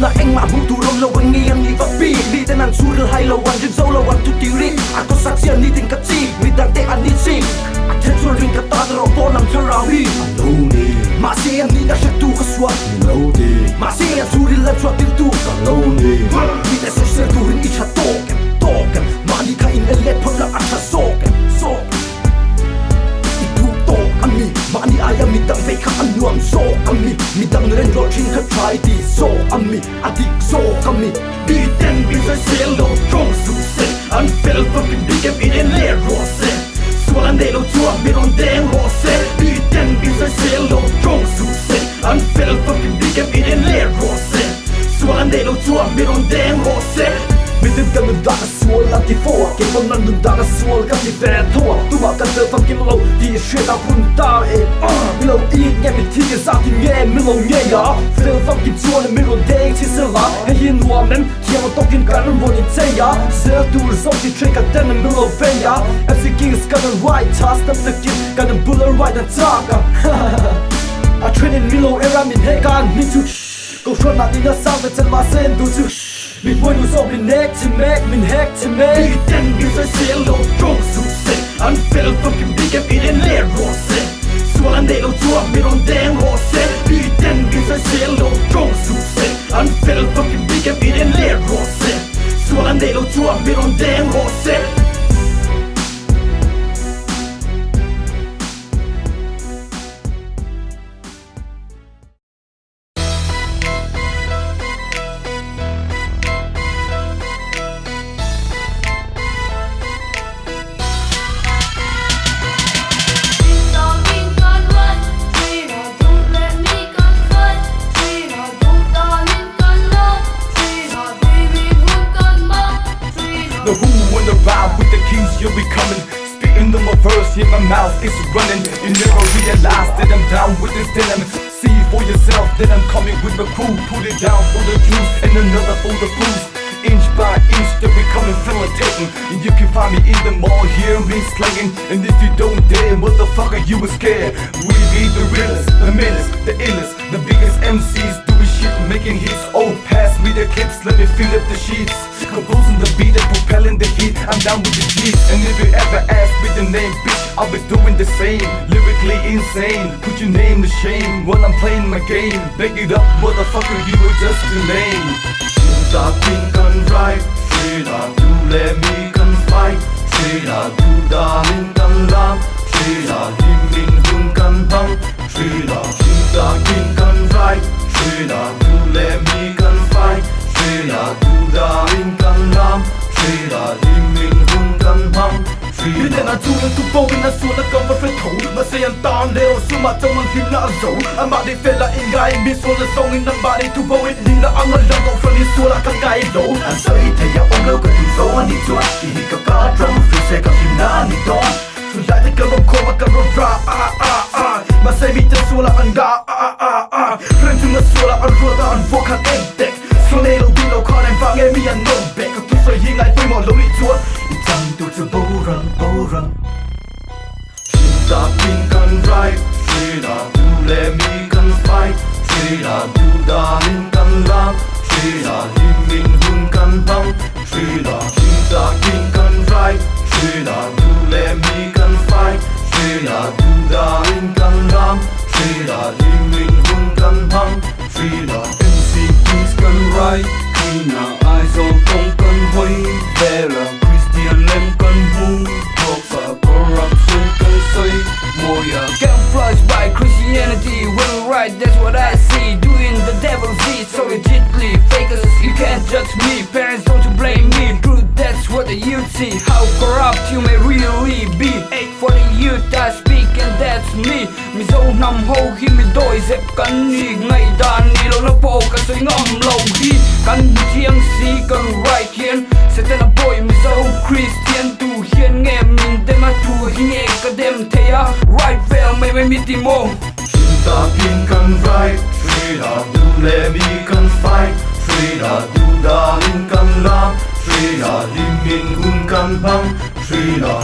na eng ma hung turong lawan ngi ang ivapi Ni tenan suril hai lawan jeng zo lawan tu tiri Ako saksian ni ting kacik Mi dan te an ni sing Attention ring kata robo nam terawi Alone Masih yang ni na syek tu kaswa Melody Masih yang suril lan chua til tu Alone Mi te sosial tu ring icha token Mani kain elet pon la acha soken Ami mani ayam mi dang fake an nuam so ami mi dang ren ro chin kha try di so ami adik so ami beat and be so selo strong so say an fell fucking big up in a lair rose Sualna neilo chuan mi ron deng rose beat and be so selo strong so say an fell fucking big up in a lair rose Sualna neilo chuan mi ron deng rose Mình đừng cần đá suol là thì phố Cái con năn đừng đá suol các thì về thua Tôi bảo cần tớ phong kim lâu thì xuyên đá hun ta Mình lâu ít nghe mình thi cái sao thì nghe mình lâu nghe ya Phê phong kim chuan là mình luôn đen chỉ sơ lá Hay hiên hoa mến thì em tóc kim cả nó vô nhìn chê ya Sơ tu là xong thì train cả tên là mình lâu phê ya MC King is gonna ride task Tâm tự kim gonna bullet ride and talk I train in mình lâu era mình hay gan mình chú Câu chuyện nào thì nó sao về chân mà sen đủ chú Mình vui đủ dòng mình hack to make Beat and be so selo strong so say An fell fucking big up in a lair rose Sualna neilo chuan mi ron deng rose Beat and be so selo strong so say An fell fucking big up in a lair rose Sualna neilo chuan mi ron deng rose The who and the rhyme with the keys you'll be coming Spitting them a verse, yeah my mouth is running You never realize that I'm down with this denim See for yourself that I'm coming with my crew Put it down for the juice and another for the booze Inch by inch that we coming facilitating And you can find me in the mall, hear me slanging And if you don't dare, motherfucker you was scared We be the realest, the meanest, the illest The biggest MCs doing shit, making hits Oh pass me the clips, let me fill up the sheets Composing the beat and propelling the heat I'm down with the G's And if you ever ask me the name, bitch, I'll be doing the same Lyrically insane, put your name to shame While I'm playing my game Back it up, motherfucker, you were just a name Chúng ta tin cần right Chỉ là du lệ mi cần fight Chỉ là du đà mình cần làm Chỉ là hiên mình hun cần băng Chỉ là chúng ta tin cần right Chỉ là du lệ mi cần fight Chỉ là du đà mình cần làm Chỉ là hiên mình hun cần băng Vì thế là chú lên tu bông Vì là xuống là cầm vật phải thủ Mà sẽ ăn tàn đều Xuống mà trong hình là dấu Anh bạn đi phê là in gai Mi xuống là sông in năm bạn đi tu bông In đi là ăn là lòng gọng phần đi xuống là căn gai lỗ Anh sợ ý thầy ya ôm lâu cả tu dấu anh đi chuan Thì hi cả cá drum Phía xe cả phim na anh đi đón Chúng lại thấy cầm bông khô và cầm bông ra Mà sẽ bị chân xuống là ăn gà Rên chúng là xuống là ăn rùa ta ăn vô khăn em đẹp Xuống này lâu đi lâu con em vang em mi ăn nông bẹt Các tu sợi hi ngại tôi mò lâu đi chuan Tôi chưa bố răng Chúng ta tin cần right Chỉ là du lệ mi cần fight Chỉ là du đà mình cần làm Chỉ là hiên mình hun cần băng Chỉ là chúng ta tin cần right Chỉ là du lệ mi cần fight Chỉ là du đà mình cần làm Chỉ là hiên mình hun cần băng Chỉ là MC Kings cần right Khi nào ai do không cần huy Về là Christian em cần hung Thuộc và corruption cần xây Môi Camouflaged by Christianity Well right, that's what I see Doing the devil's deed so legitly Fakers, you can't judge me Parents, don't you blame me Truth, that's what the youth see How corrupt you may really be For the youth I speak and that's me Mizo nằm hâu khi mình đôi dẹp cắn đi Ngày đàn đi lâu nó bồ cả xoay ngầm lòng khi Cắn chiếng xí cần right hiên Sẽ tên là boy Mizo Christian Tu hiên nghe mình tên mà tu hiên nghe cả đêm thế à Right về mày mới biết tìm mô Chúng ta tin cần right Chỉ là du lệ mi cần fight Chỉ là du đà mình cần làm Chỉ là hiên mình hun cần băng Chỉ là